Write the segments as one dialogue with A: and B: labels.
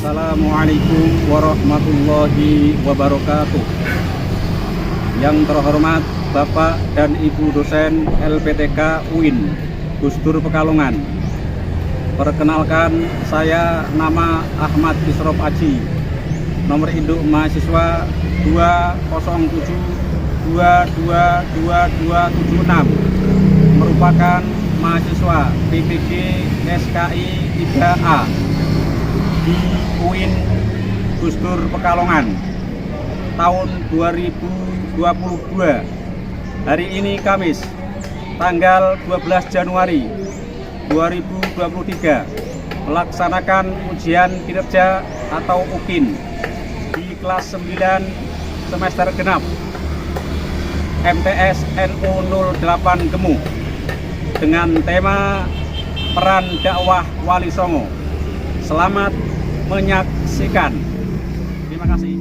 A: Assalamualaikum warahmatullahi wabarakatuh. Yang terhormat Bapak dan Ibu dosen LPTK UIN Gusdur Pekalongan. Perkenalkan, saya nama Ahmad Isrof Aji, nomor induk mahasiswa 207222276, merupakan mahasiswa PPG SKI 3A di UIN Gusdur Pekalongan tahun 2022. Hari ini Kamis tanggal 12 Januari 2023 melaksanakan ujian kinerja atau UKIN di kelas 9 semester genap MTS NU 08 Gemu dengan tema peran dakwah Wali Songo. Selamat menyaksikan. Terima kasih.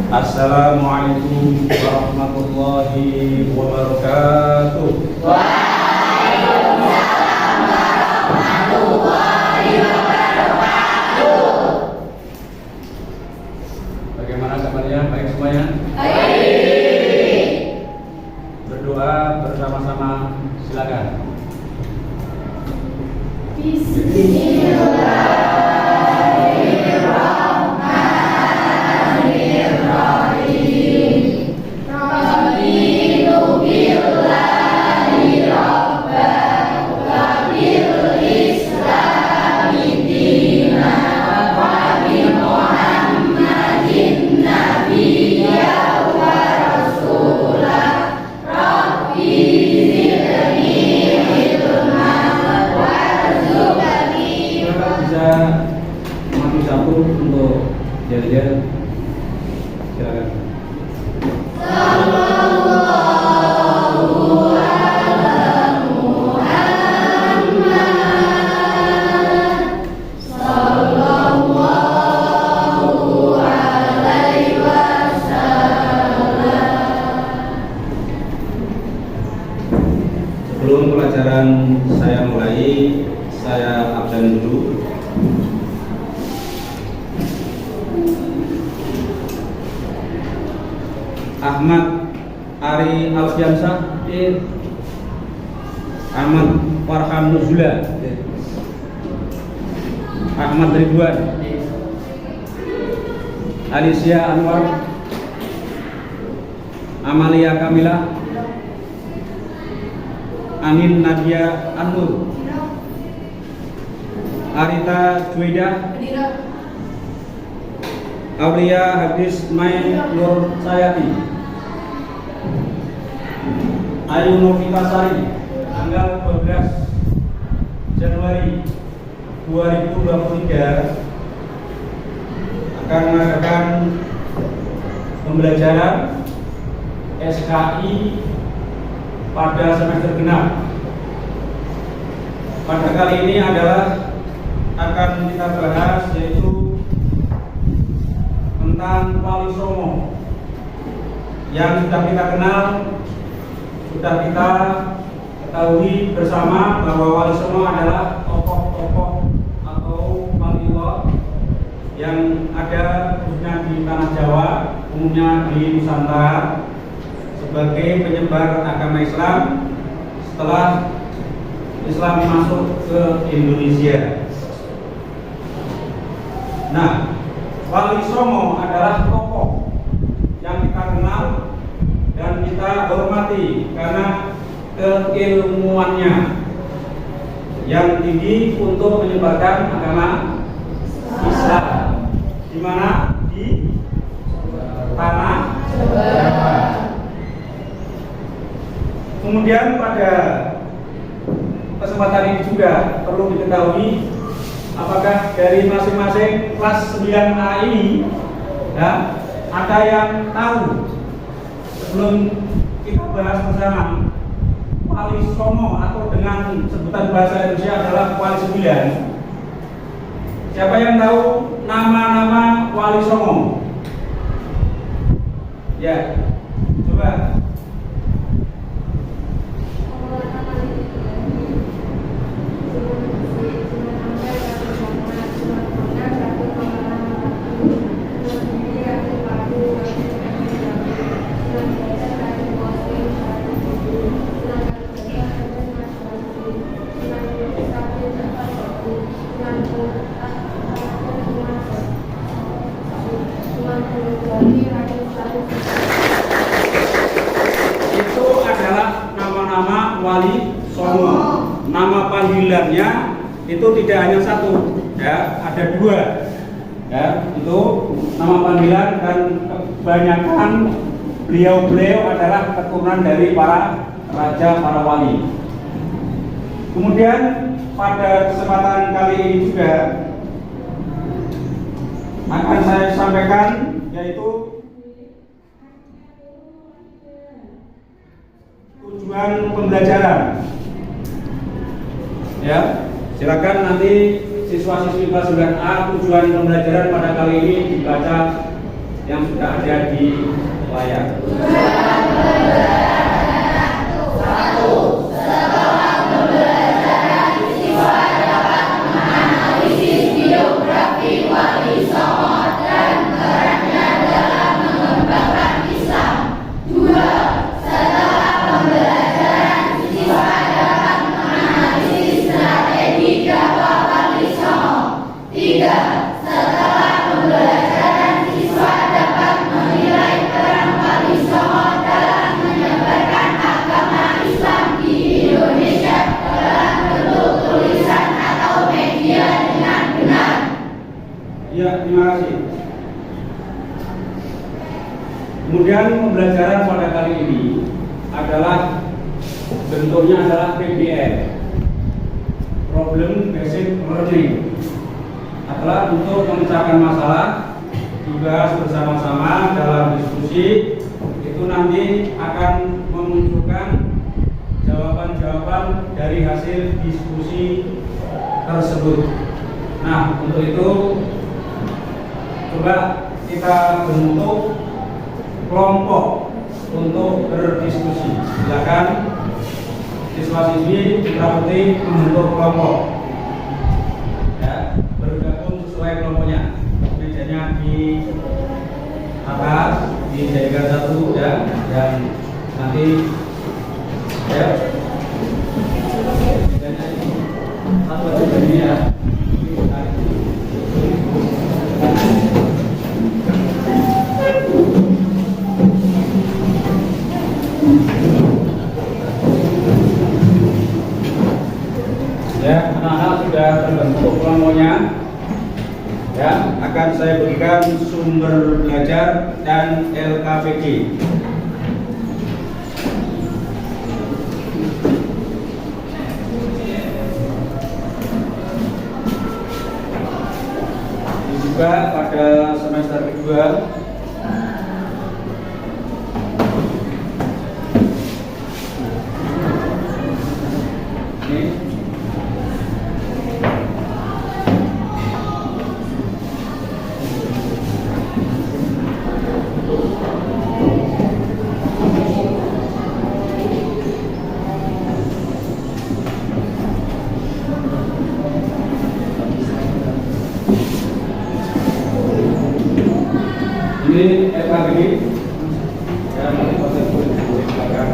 A: Assalamualaikum warahmatullahi wabarakatuh.
B: Waalaikumsalam warahmatullahi wabarakatuh.
A: Bagaimana kabarnya? Baik semuanya?
B: Baik.
A: Berdoa bersama-sama, silakan. Mati satu untuk jalan-jalan, silakan. Sebelum pelajaran saya mulai, saya absen dulu. Ahmad Ari Alfiansyah, Ahmad Farhan Nuzula, Ahmad Ridwan, Alicia Anwar, Amalia Kamila, Anin Nadia Anur, Arita Juwida, Aulia Hadis Mai Nur Sayati, Ayu Novita Sari, tanggal 12 Januari 2023 akan mengadakan pembelajaran SKI pada semester genap. Pada kali ini adalah akan kita bahas yaitu tentang Wali Songo yang sudah kita kenal, sudah kita ketahui bersama bahwa Wali Songo adalah tokoh-tokoh atau waliullah yang ada khususnya di tanah Jawa, umumnya di Nusantara, sebagai penyebar agama Islam setelah Islam masuk ke Indonesia. Nah, Wali Songo adalah tokoh yang kita kenal dan kita hormati karena keilmuannya yang tinggi untuk menyebarkan agama Islam. Di mana? Di tanah Jawa. Kemudian pada kesempatan ini juga perlu diketahui apakah dari masing-masing kelas 9A ini ya, ada yang tahu sebelum kita bahas bersama Wali Songo atau dengan sebutan bahasa Indonesia adalah Wali 9. Siapa yang tahu nama-nama Wali Songo? Ya, coba. Itu adalah nama-nama Wali Songo. Nama panggilannya itu tidak hanya satu, ya, ada dua. Ya, itu nama panggilan dan kebanyakan beliau-beliau adalah keturunan dari para raja, para wali. Kemudian pada kesempatan kali ini juga akan saya sampaikan yaitu tujuan pembelajaran. Ya, silakan nanti siswa-siswi kelas 9A tujuan pembelajaran pada kali ini dibaca yang sudah ada di layar. Ya, terima kasih. Kemudian pembelajaran pada kali ini adalah bentuknya adalah PBL, Problem Basic Learning, adalah untuk memecahkan masalah dibahas bersama-sama dalam diskusi. Itu nanti akan memunculkan jawaban-jawaban dari hasil diskusi tersebut. Nah, untuk itu coba kita bentuk kelompok untuk berdiskusi. Silakan siswa-siswi kita membentuk kelompok. Ya, bergabung sesuai kelompoknya. Mejanya di atas, dijadikan satu ya, dan nanti ya satu jadi ya. Ya, anak-anak sudah terbentuk kelompoknya. Ya, akan saya berikan sumber belajar dan LKPD. Ini juga pada semester kedua. Ini LKPD dan proses belakang.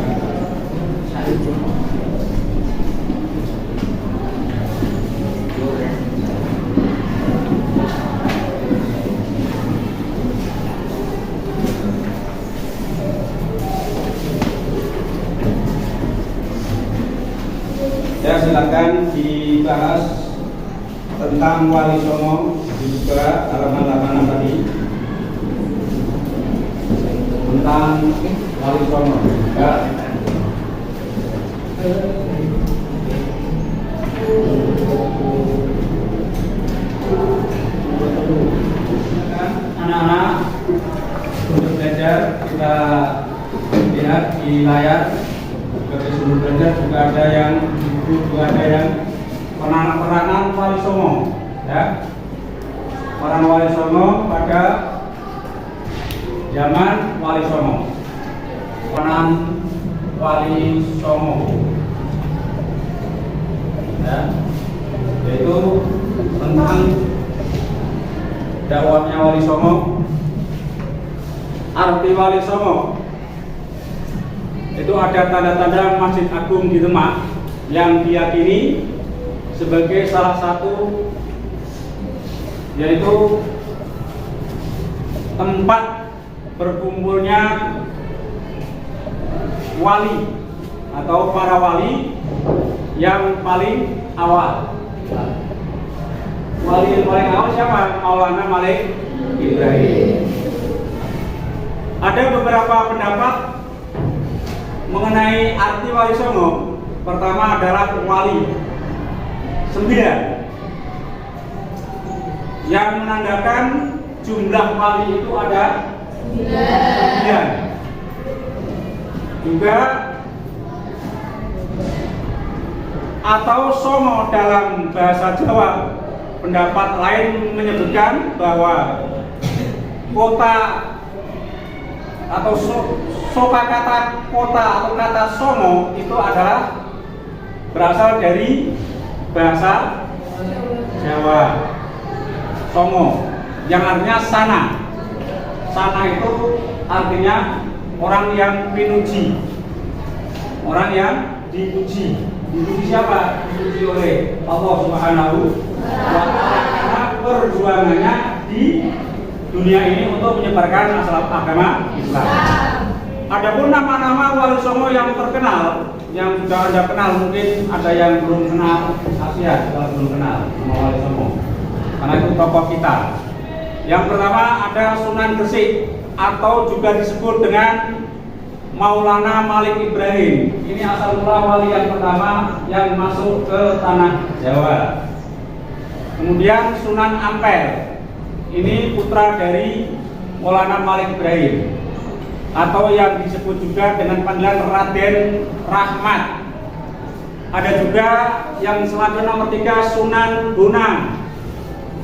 A: Ya, silakan dibahas tentang Wali Songo, dibuka halaman 86 tadi. Tentang Wali Songo ya. sebagai sumber belajar juga ada yang buku, juga ada yang peranan Wali Songo, ya. Peran Wali Songo pada zaman Wali Songo. Peran Wali Songo, ya, yaitu tentang dakwahnya Wali Songo. Arti Wali Songo itu ada tanda-tanda Masjid Agung di Demak yang diyakini sebagai salah satu, yaitu tempat berkumpulnya wali atau para wali yang paling awal. Wali yang paling awal siapa? Maulana Malik Ibrahim. Ada beberapa pendapat mengenai arti Wali Songo. Pertama adalah wali 9, yang menandakan jumlah wali itu ada 9. Juga atau Songo dalam bahasa Jawa, pendapat lain menyebutkan bahwa kota atau kata kota atau kata Songo itu adalah berasal dari bahasa Jawa, Songo, yang artinya sana. Sana itu artinya orang yang pinuji, orang yang dipuji. Dipuji siapa? Dipuji oleh Allah Subhanahu wa Ta'ala karena perjuangannya di dunia ini untuk menyebarkan masalah agama Islam. Adapun nama-nama Wali Songo yang terkenal, yang sudah Anda kenal, mungkin ada yang belum kenal, Asia kalau belum kenal nama Wali Songo, karena itu tokoh kita. Yang pertama ada Sunan Gresik atau juga disebut dengan Maulana Malik Ibrahim. Ini asal mula wali yang pertama yang masuk ke tanah Jawa. Kemudian Sunan Ampel, ini putra dari Maulana Malik Ibrahim, atau yang disebut juga dengan panggilan Raden Rahmat. Ada juga yang selanjutnya nomor 3 Sunan Bonang,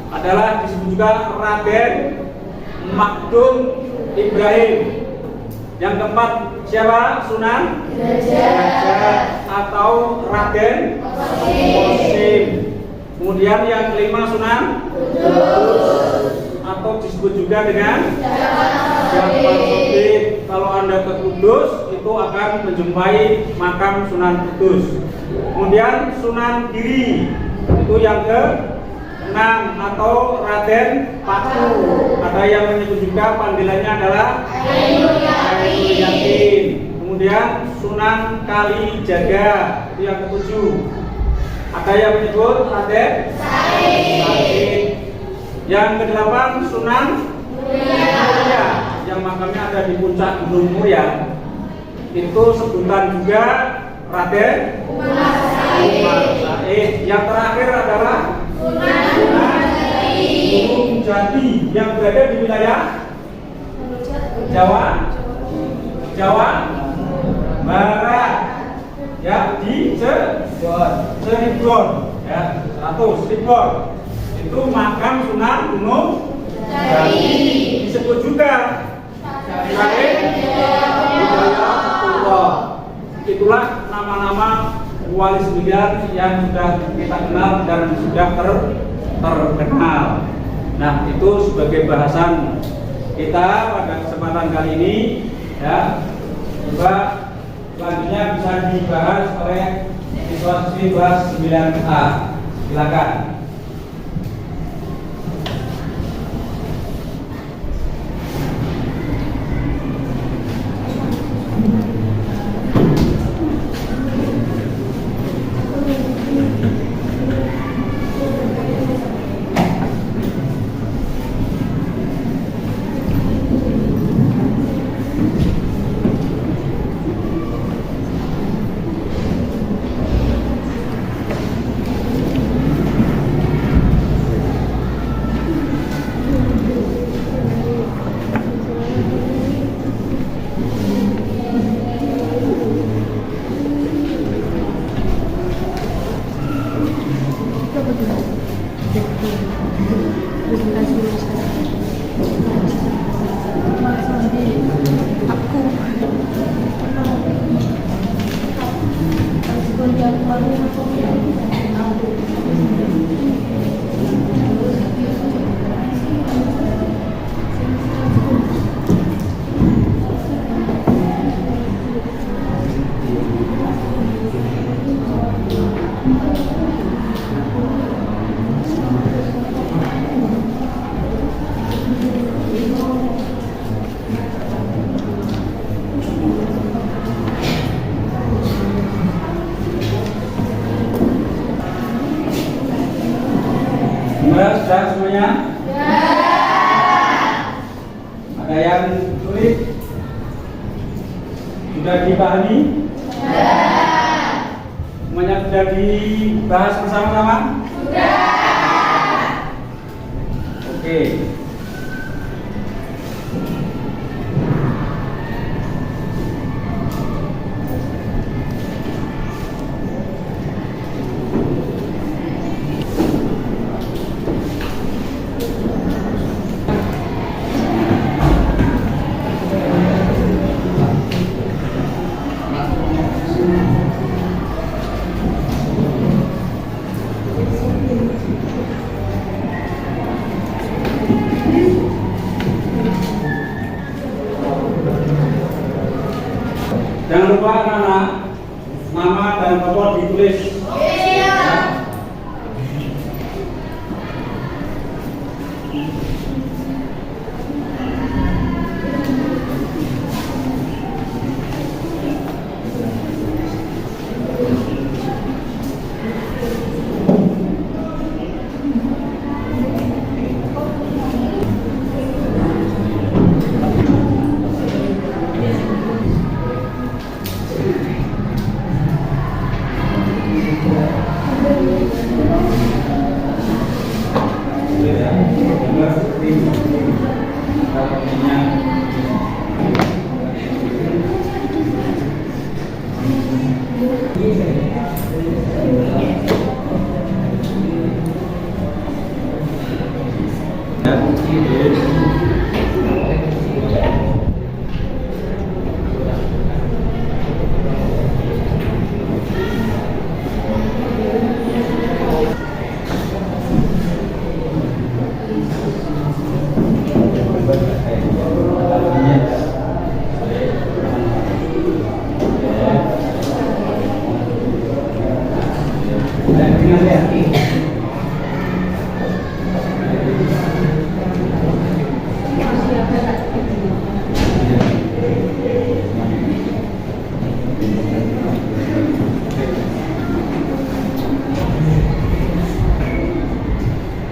A: adalah disebut juga Raden Makdum Ibrahim. Yang keempat siapa? Sunan Derajat atau Raden Qasim. Kemudian yang kelima Sunan Kudus atau disebut juga dengan Jafar Sodik. Kalau Anda ke Kudus itu akan menjumpai makam Sunan Kudus. Kemudian Sunan Giri itu yang ke-6 atau Raden Paku. Ada yang menyebut juga panggilannya adalah Ainul Yakin. Kemudian Sunan Kalijaga itu yang ke-7. Ada yang menyebut Raden Said. Yang ke-8 Sunan Muria, yang makamnya ada di puncak Gunung Muria. Itu sebutan juga Raden Umar Said. Yang terakhir adalah Sunan Gunung Jati yang berada di wilayah Jawa Barat, ya, di Cirebon, ya, 100 Cirebon. Itu makam Sunan Gunung Jati. Disebut juga Syarif Hidayatullah. Itulah nama-nama wali 9 yang sudah kita kenal dan sudah terkenal. Nah, itu sebagai bahasan kita pada kesempatan kali ini, ya. Coba selanjutnya bisa dibahas oleh siswa-siswi kelas 9A. Silakan. Sudah semuanya? Ada yang sulit? Sudah dipahami? Semuanya sudah dibahas bersama-sama? Oke. Jangan lupa anak-anak, nama dan nomor ditulis. Ya.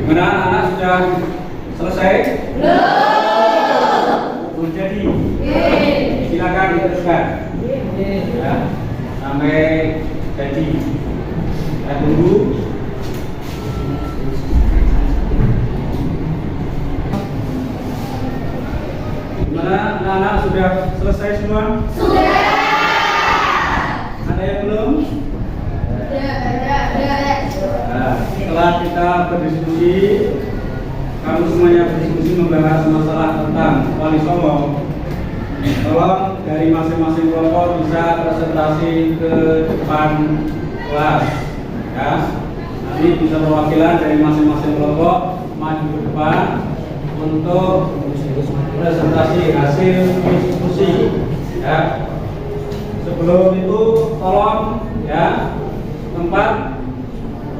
A: Gimana anak sudah selesai? Belum jadi? Silakan diteruskan ya, sampai jadi. Saya tunggu. Gimana anak-anak sudah selesai semua? Ada yang belum? Nah, setelah kita berdiskusi, kamu semuanya berdiskusi membahas masalah tentang Wali Songo. Tolong dari masing-masing kelompok bisa presentasi ke depan kelas, ya. Nanti bisa perwakilan dari masing-masing kelompok maju ke depan untuk presentasi hasil diskusi, ya. Sebelum itu tolong ya tempat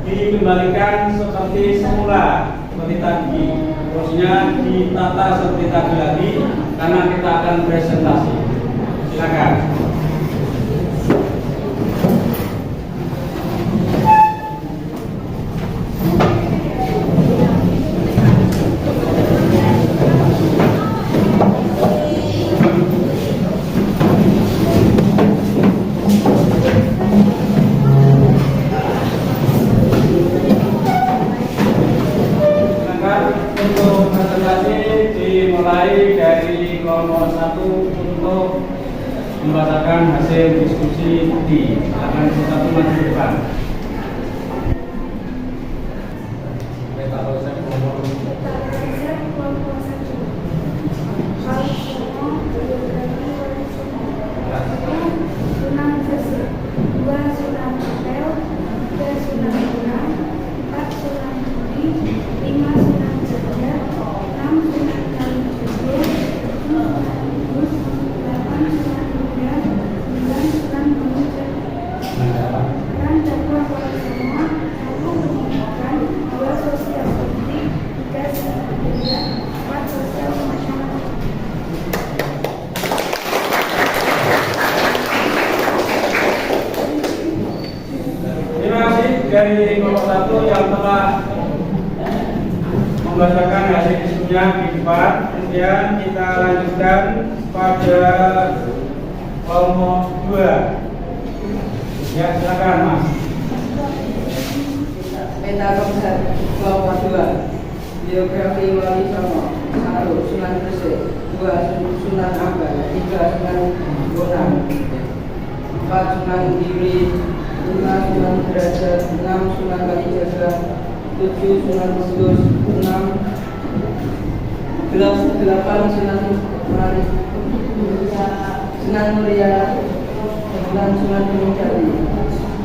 A: dikembalikan seperti semula, seperti tadi. Terusnya ditata seperti tadi lagi karena kita akan presentasi. Silakan. Untuk presentasi dimulai dari kelompok 1 untuk membacakan hasil diskusi di akan satu maju depan.
C: Dua
A: dari kelompok 1 yang telah membacakan hasil diskusinya di depan. Kemudian kita lanjutkan pada kelompok 2. Ya, silakan Mas.
C: Peta konsep kelompok 2. Biografi Wali Songo. 1. Sunan Gresik. 2. Sunan Ampel. 3. Sunan Bonang. 4. Sunan Giri. 5. Sunan Derajat. 6. Sunan Kalijaga. 7. Sunan Kudus. 8. Sunan Muria. 9. Sunan Gunung Jati.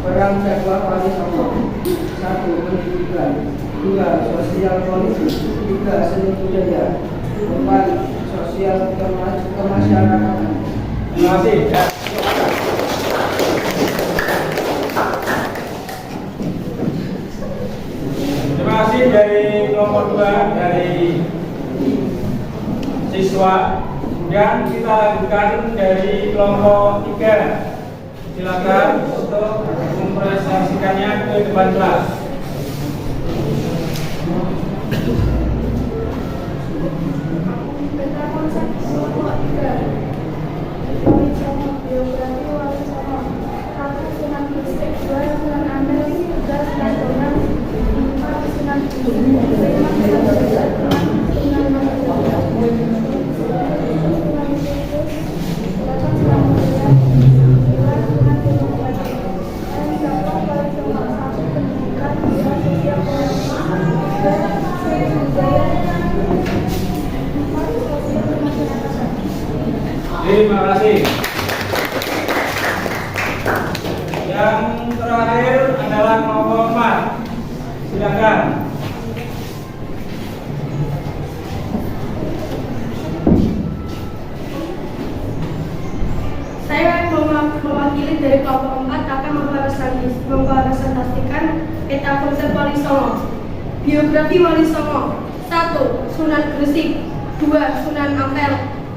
C: Perang dakwah Wali Songo. 1. Pendidikan. 2. Sosial politik. 3. Seni budaya. 4. Sosial kemasyarakatan.
A: Terima kasih. Ya. Terima kasih dari kelompok 2 dari siswa. Kemudian kita lanjutkan dari kelompok 3. Silakan untuk mempresentasikannya ke depan kelas.
D: Peta konsep kelompok 3. Wali Songo. Biografi Wali Songo. 1. Sunan Gresik. 2. Sunan Ampel. 3. Sunan Bonang. 4. Sunan Kudus. 5. Sunan Derajat. 6. Sunan Kalijaga. 7. Sunan Kudus. 8. Sunan Muria. 9. Sunan Gunung Jati. Dan dakwah Wali Songo. 1. Pendidikan. 2. Sosial politik. 3. Seni budaya. 4. Sosial kemasyarakatan.
A: Terima kasih. Yang terakhir adalah kelompok 4. Silakan.
D: Saya mewakili dari kelompok 4 akan mempresentasikan peta konsep Wali Songo. Biografi Wali Songo. 1. Sunan Gresik. 2. Sunan Ampel.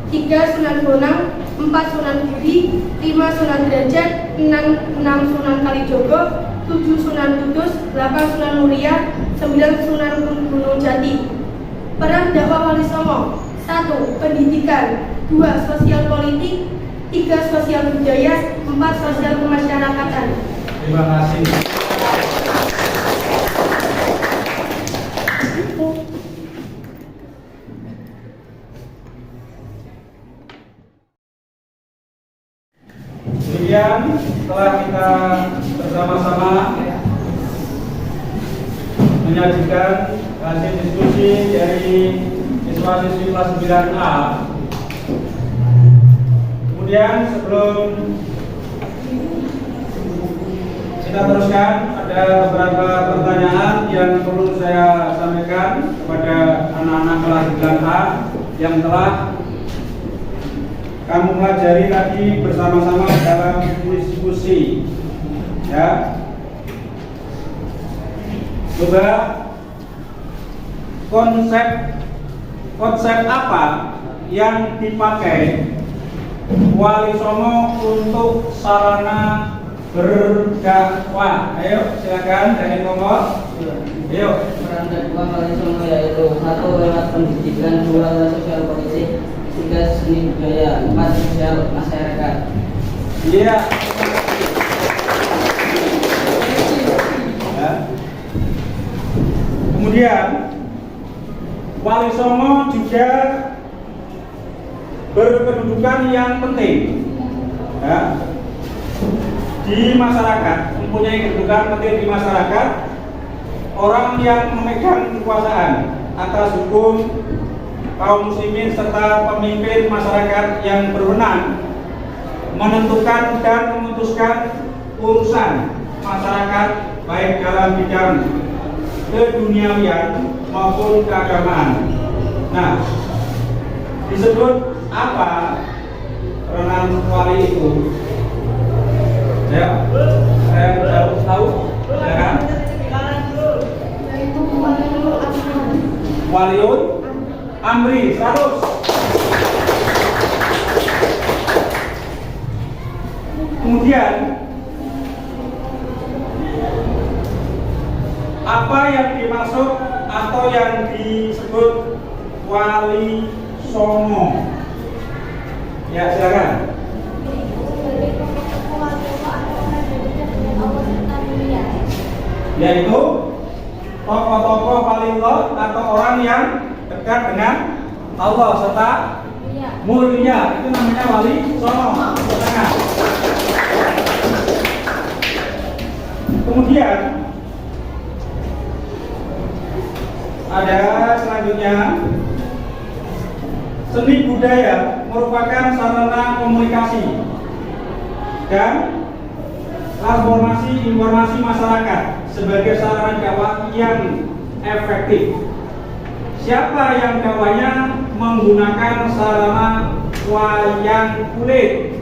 D: 3. Sunan Bonang. 4. Sunan Giri. 5. Sunan Derajat. 6. Sunan Kalijogo. 7. Sunan Kudus. 8. Sunan Muria. 9. Sunan Gunung Jati. Peran dakwah Wali Songo. 1. Pendidikan. 2. Sosial politik. 3. Sosial budaya. 4. Sosial kemasyarakatan.
A: Terima kasih. Kemudian setelah kita bersama-sama menyajikan hasil diskusi dari siswa-siswi kelas 9A, kemudian sebelum kita teruskan, ada beberapa pertanyaan yang perlu saya sampaikan kepada anak-anak kelas 9A yang telah kamu pelajari tadi bersama-sama dalam diskusi. Ya, coba konsep apa yang dipakai Wali Songo untuk sarana berdakwah? Ayo silakan dari kelompok. Ayo.
C: Peran dakwah Wali Songo yaitu 1. Lewat pendidikan. 2. Lewat sosial politik. 3. Seni budaya. 4. Sosial masyarakat.
A: Iya. Ya. Kemudian Wali Songo juga berkedudukan yang penting, ya, di masyarakat, mempunyai kedudukan penting di masyarakat. Orang yang memegang kekuasaan atas hukum, kaum muslimin serta pemimpin masyarakat yang berwenang menentukan dan memutuskan urusan masyarakat baik dalam bidang keduniawian maupun keagamaan. Nah, disebut apa peranan wali itu? Ya, saya tahu, ya kan?
D: Yaitu Waliul Amri.
A: Waliul Amri 100. Kemudian Apa yang dimaksud atau yang disebut wali songo? Ya, silakan. Yaitu tokoh-tokoh waliyullah atau orang yang dekat dengan Allah serta mulia, itu namanya wali songo. Silakan. Kemudian ada selanjutnya, seni budaya merupakan sarana komunikasi dan transformasi informasi masyarakat sebagai sarana dakwah yang efektif. Siapa yang dakwahnya menggunakan sarana wayang kulit?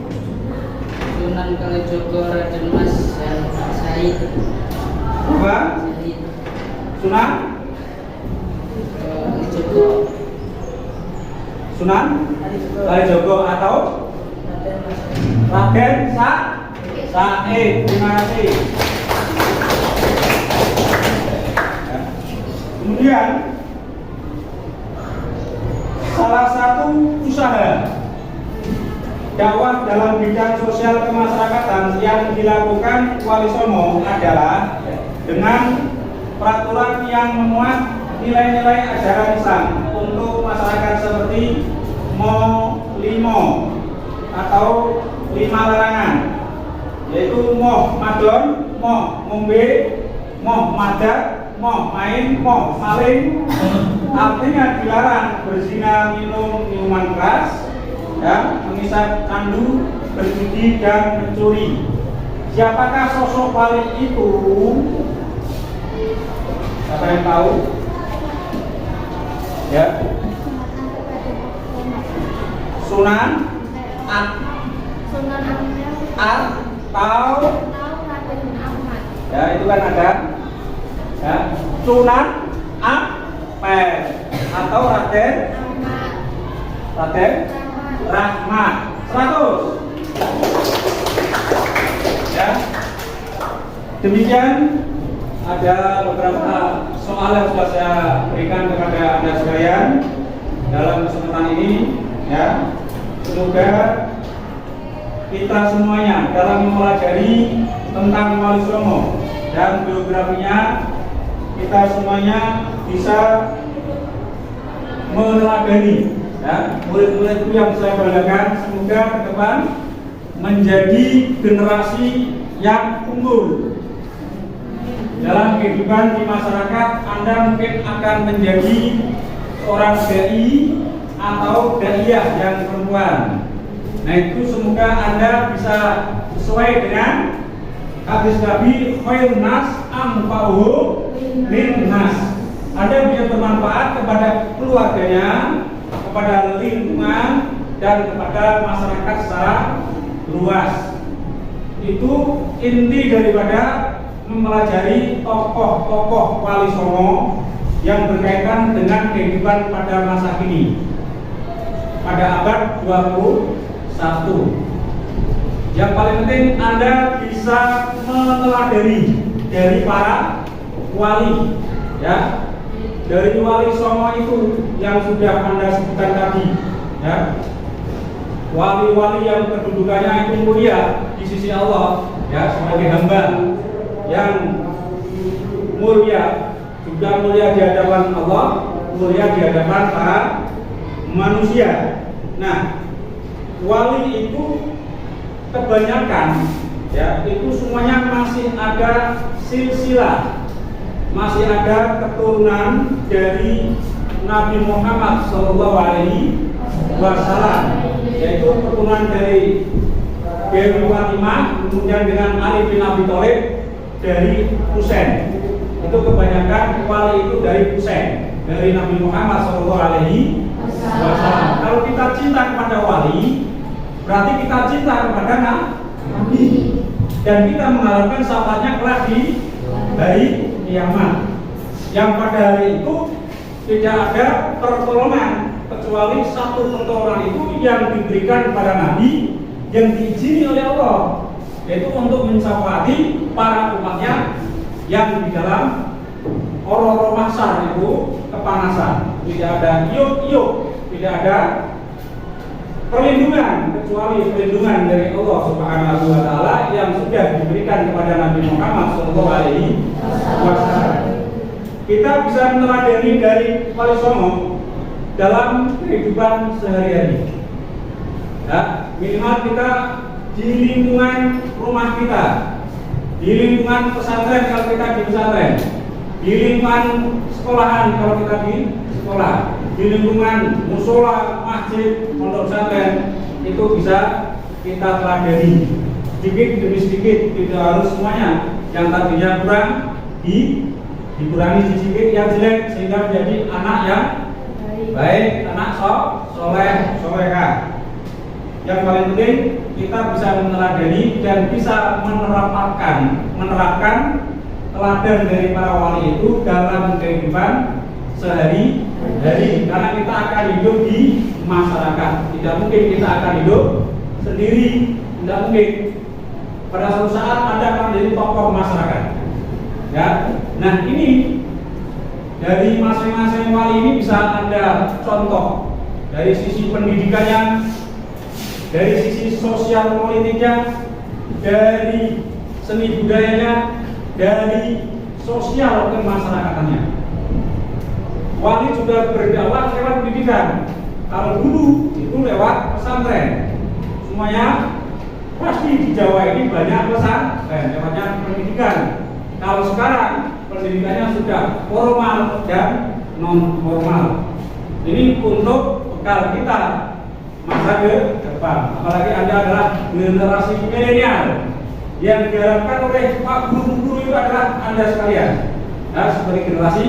C: Sunan Kalijogo Raden Mas Said.
A: Apa? Sunan
C: Kalijogo.
A: Sunan Kalijogo atau Raden Said. Terima kasih. Kemudian salah satu usaha dakwah dalam bidang sosial kemasyarakatan yang dilakukan Wali Songo adalah dengan peraturan yang memuat nilai-nilai ajaran Islam untuk masyarakat seperti Mo atau 5 larangan, yaitu moh madon, moh ngombe, moh madak, moh main, moh maling. Artinya dilarang berzina, minum minuman keras, ya, mengisap candu, berjudi dan mencuri. Siapakah sosok wali itu? Siapa yang tahu? Ya. Sunan atau ya, itu kan ada ya, Sunan Ampel atau Raden Rahmat 100. Ya. Demikian ada beberapa soal yang sudah saya berikan kepada Anda sekalian dalam kesempatan ini, ya. Semoga kita semuanya dalam mempelajari tentang Wali Songo dan biografinya, kita semuanya bisa meneladani, ya, murid-murid yang saya banggakan. Semoga ke depan menjadi generasi yang unggul dalam kehidupan di masyarakat. Anda mungkin akan menjadi seorang dai atau daiyah yang perempuan. Nah, itu semoga Anda bisa sesuai dengan hadis Nabi, khairun nas anfa'uhum linnas. Anda bisa bermanfaat kepada keluarganya, kepada lingkungan, dan kepada masyarakat secara luas. Itu inti daripada mempelajari tokoh-tokoh Wali Songo yang berkaitan dengan kehidupan pada masa kini, pada abad 21. Yang paling penting Anda bisa meneladani dari para wali, ya, dari Wali Songo itu yang sudah Anda sebutkan tadi, ya. Wali-wali yang kedudukannya itu mulia di sisi Allah, ya, sebagai hamba yang mulia, juga mulia di hadapan Allah, mulia di hadapan para manusia. Nah, wali itu kebanyakan, ya, itu semuanya masih ada silsilah, masih ada keturunan dari Nabi Muhammad SAW, yaitu keturunan dari Dewi Fatimah, kemudian dengan Ali bin Abi Thalib dari Husain. Itu kebanyakan wali itu dari Husain, dari Nabi Muhammad SAW. Kalau kita cinta kepada wali, berarti kita cinta kepada Nabi, dan kita mengharapkan syafaatnya kelak di hari kiamat, yang pada hari itu tidak ada pertolongan kecuali satu pertolongan itu yang diberikan kepada Nabi yang diizini oleh Allah, yaitu untuk mensyafaati para umatnya yang di dalam oro-oro maksar itu kepanasan, tidak ada iuk-iuk, tidak ada perlindungan kecuali perlindungan dari Allah Subhanahu wa taala yang sudah diberikan kepada Nabi Muhammad SAW. Kita bisa meneladani dari Wali Songo dalam kehidupan sehari-hari. Ya, minimal kita di lingkungan rumah kita, di lingkungan pesantren kalau kita di pesantren, di lingkungan sekolahan kalau kita di sekolah, di lingkungan musola, masjid, pondok pesantren, itu bisa kita pelajari sedikit demi sedikit, tidak harus semuanya. Yang tadinya kurang dikurangi sedikit yang jelek sehingga menjadi anak yang baik, anak soleh, solehah. Yang paling penting kita bisa meneladani dan bisa menerapkan teladan dari para wali itu dalam kehidupan sehari-hari, karena kita akan hidup di masyarakat. Tidak mungkin kita akan hidup sendiri, tidak mungkin. Pada suatu saat Anda akan menjadi tokoh masyarakat. Ya, nah ini dari masing-masing wali ini bisa Anda contoh dari sisi pendidikannya, dari sisi sosial politiknya, dari seni budayanya, dari sosial kemasyarakatannya. Wali juga berdakwah lewat pendidikan. Kalau dulu itu lewat pesantren. Semuanya pasti di Jawa ini banyak pesantren, lewatnya pendidikan. Kalau sekarang pendidikannya sudah formal dan non formal. Ini untuk bekal kita masa depan. Apalagi Anda adalah generasi milenial yang diharapkan oleh Pak Guru-guru itu adalah Anda sekalian. Nah, sebagai generasi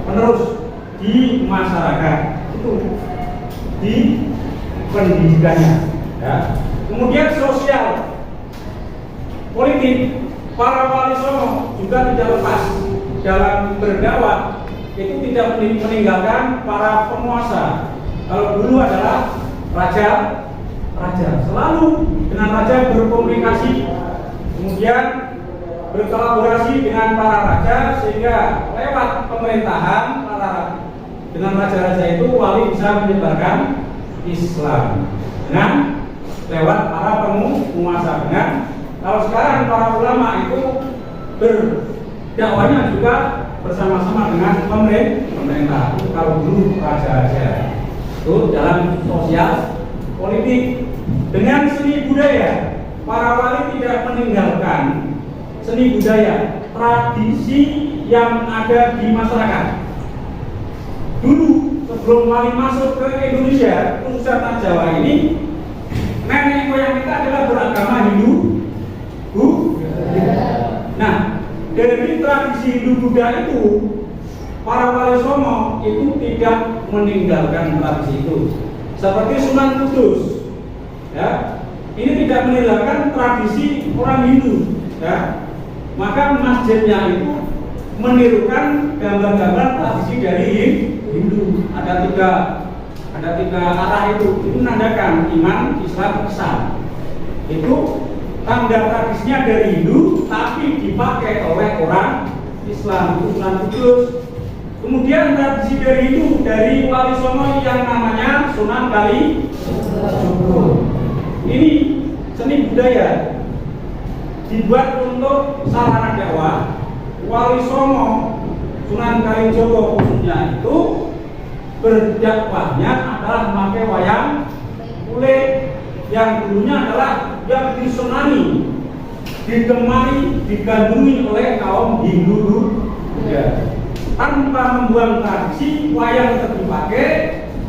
A: penerus di masyarakat itu di pendidikannya. Ya. Kemudian sosial, politik, para wali songo juga tidak lepas dalam berdakwah itu tidak meninggalkan para penguasa. Kalau dulu adalah raja, selalu dengan raja berkomunikasi, kemudian berkolaborasi dengan para raja sehingga lewat pemerintahan dengan raja-raja itu wali bisa menyebarkan Islam dengan lewat para penguasa. Dengan kalau sekarang para ulama itu berdakwahnya juga bersama-sama dengan pemerintah. Kalau dulu raja-raja itu dalam sosial politik. Dengan seni budaya, para wali tidak meninggalkan seni budaya, tradisi yang ada di masyarakat. Dulu sebelum wali masuk ke Indonesia, khususnya tanah Jawa ini, nenek moyang kita adalah beragama Hindu. Nah, dari tradisi Hindu Buddha itu, para wali songo itu tidak meninggalkan tradisi itu. Seperti Sunan Kudus, ya, ini tidak meninggalkan tradisi orang Hindu, ya. Maka masjidnya itu menirukan gambar-gambar tradisi dari Hindu. Ada tiga arah itu menandakan iman, Islam, Ihsan. Itu tanda tradisinya dari Hindu, tapi dipakai oleh orang Islam. Itu Sunan Kudus. Kemudian tradisi dari Hindu dari Wali Songo yang namanya Sunan Kalijogo. Ini seni budaya dibuat untuk sarana dakwah. Wali Songo Sunan Kalijogo khususnya itu berdakwahnya adalah memakai wayang kulit yang dulunya adalah yang disenangi, ditemani, digandrungi oleh kaum Hindu. Ya. Tanpa membuang tradisi, wayang tetap dipakai,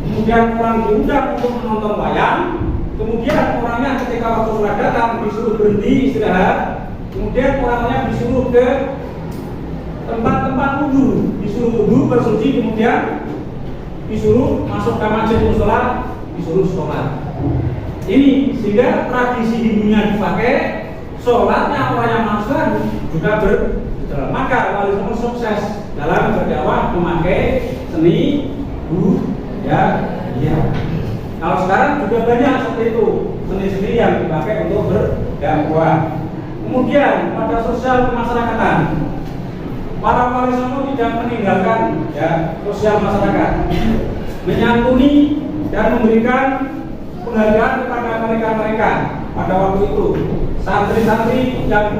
A: kemudian orang diundang untuk menonton wayang, kemudian orangnya ketika waktu sholat datang disuruh berhenti istirahat, kemudian orangnya disuruh ke tempat-tempat wudhu, disuruh wudhu bersuci, kemudian disuruh masuk ke masjid musola, disuruh sholat. Ini sehingga tradisi Hindunya dipakai, sholatnya orang yang masuk juga berjalan. Maka Wali Songo sukses dalam berdakwah memakai seni budaya. Kalau sekarang juga banyak seperti itu seni-seni yang dipakai untuk berdakwah. Kemudian pada sosial kemasyarakatan, para wali songo tidak meninggalkan ya sosial masyarakat, menyantuni dan memberikan penghargaan kepada mereka pada waktu itu. Santri-santri yang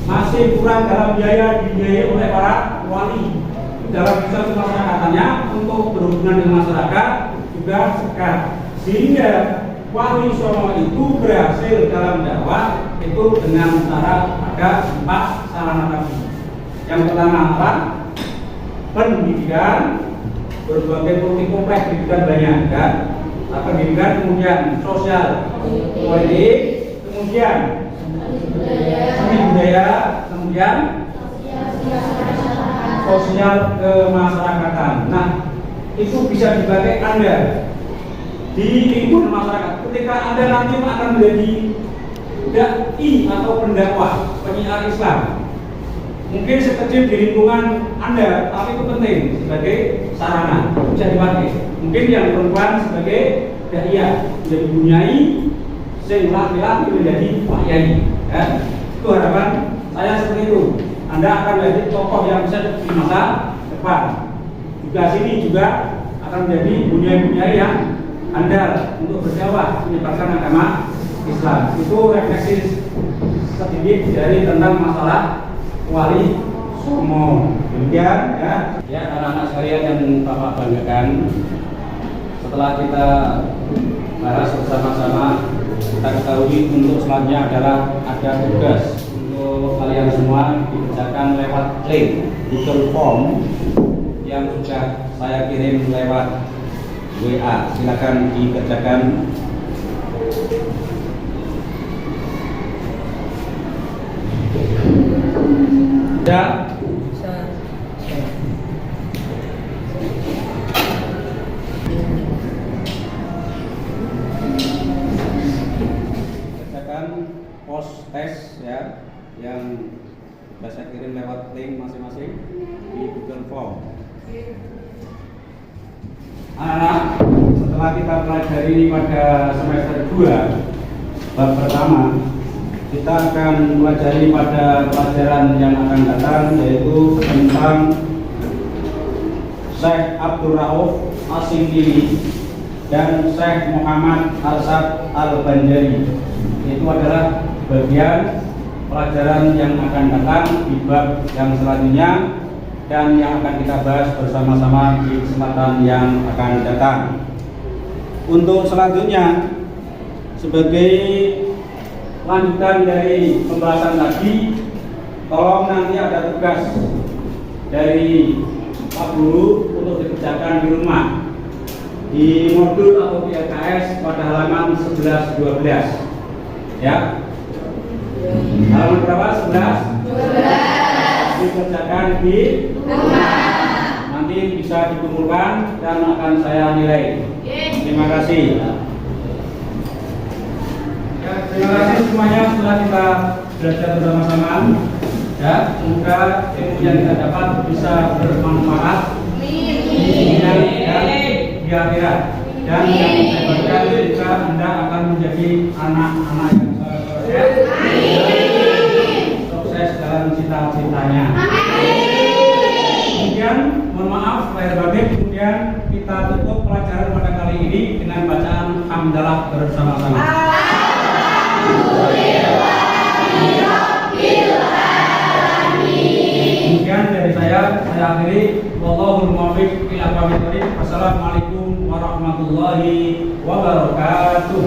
A: masih kurang dalam biaya dibiayai oleh para wali dalam sosial masyarakatnya untuk berhubungan dengan masyarakat juga sekat, sehingga wali songo itu berhasil dalam dakwah itu dengan cara ada 4 sarana tadi. Yang pertama apa? Pendidikan, berbagai multi kompleks pendidikan banyak kan. Pendidikan, kemudian sosial, politik, kemudian seni budaya, kemudian sosial kemasyarakatan. Nah, itu bisa dipakai Anda di lingkungan masyarakat. Ketika Anda nanti akan menjadi dai atau pendakwah, penyiar Islam, mungkin sekecil di lingkungan Anda, tapi itu penting sebagai sarana bisa dipakai. Mungkin yang perempuan sebagai dai, menjadi bunyai, sing laki-laki menjadi pak yai. Ya. Itu harapan saya seperti itu. Anda akan menjadi tokoh yang bisa di masa depan. Juga sini juga akan menjadi bunyai-bunyai yang andal untuk berdakwah menyebarkan agama Islam. Itu refleksi sedikit dari tentang masalah wali songo. Demikian ya anak-anak sekalian yang Bapak banggakan. Setelah kita bahas bersama-sama, kita ketahui untuk selanjutnya adalah ada tugas untuk kalian semua dikerjakan lewat link Google Form yang sudah saya kirim lewat WA. Silakan dikerjakan. Ya. Post test ya yang sudah saya kirim lewat link masing-masing di Google Form. Anak-anak, setelah kita pelajari pada semester 2 bab pertama, kita akan pelajari pada pelajaran yang akan datang, yaitu tentang Syekh Abdul Rauf As-Singkili dan Syekh Muhammad Arsyad Al-Banjari. Itu adalah bagian pelajaran yang akan datang di bab yang selanjutnya dan yang akan kita bahas bersama-sama di kesempatan yang akan datang. Untuk selanjutnya, sebagai lanjutan dari pembahasan tadi, tolong nanti ada tugas dari Pak Guru untuk dikerjakan di rumah di modul atau di LKS pada halaman 11-12 ya. Halaman berapa? 11? 12. Dikerjakan di rumah. Nanti bisa dikumpulkan dan akan saya nilai. Terima kasih. Ya, terima kasih semuanya setelah kita belajar bersama-sama. Ya, semoga ilmu yang kita dapat bisa bermanfaat di dunia dan di akhirat. Dan yang saya berikan juga Anda akan menjadi anak-anak yang sukses dalam cita-citanya. Kemudian mohon maaf lahir batin, kemudian kita tutup pelajaran pada kali ini dengan bacaan hamdalah bersama-sama. Kemudian dari saya akhiri. Wallahul muwaffiq ila aqwamit thoriq. Wassalamualaikum warahmatullahi wabarakatuh.